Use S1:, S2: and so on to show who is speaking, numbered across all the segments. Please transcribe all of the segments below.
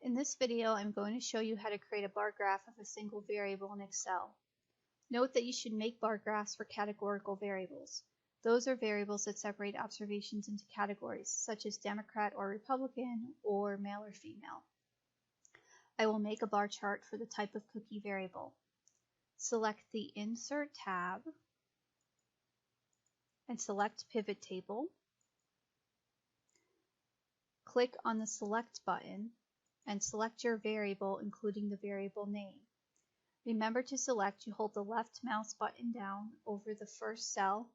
S1: In this video, I'm going to show you how to create a bar graph of a single variable in Excel. Note that you should make bar graphs for categorical variables. Those are variables that separate observations into categories, such as Democrat or Republican, or male or female. I will make a bar chart for the type of cookie variable. Select the Insert tab and select Pivot Table. Click on the Select button and select your variable, including the variable name. Remember to select, you hold the left mouse button down over the first cell,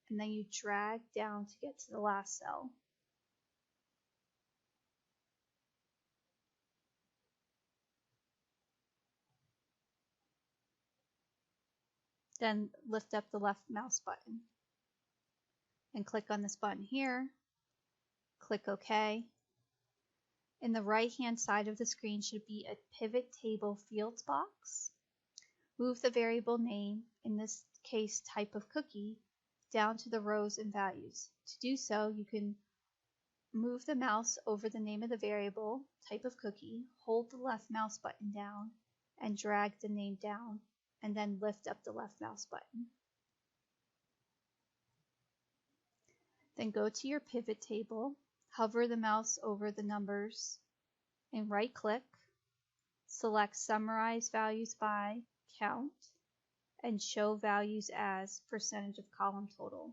S1: and then you drag down to get to the last cell. Then lift up the left mouse button and click on this button here. Click OK. In the right-hand side of the screen should be a Pivot Table Fields box. Move the variable name, in this case type of cookie, down to the rows and values. To do so, you can move the mouse over the name of the variable, type of cookie, hold the left mouse button down, and drag the name down, and then lift up the left mouse button. Then go to your pivot table, hover the mouse over the numbers, and right-click, select Summarize Values by Count, and Show Values as Percentage of Column Total.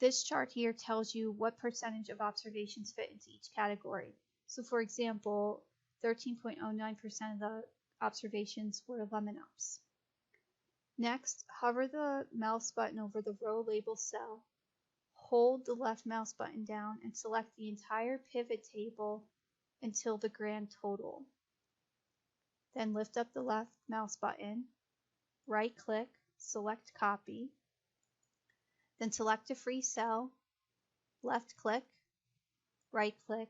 S1: This chart here tells you what percentage of observations fit into each category. So for example, 13.09% of the observations were lemon ups. Next, hover the mouse button over the row label cell, hold the left mouse button down, and select the entire pivot table until the grand total. Then lift up the left mouse button, right-click, select Copy, then select a free cell, left-click, right-click,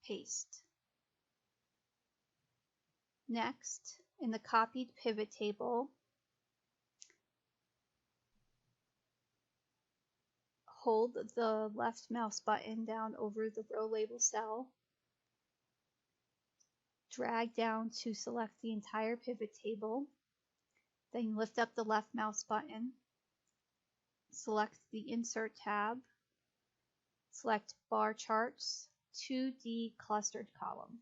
S1: paste. Next, in the copied pivot table, hold the left mouse button down over the row label cell, drag down to select the entire pivot table, then lift up the left mouse button, select the Insert tab, select Bar Charts, 2D Clustered Column.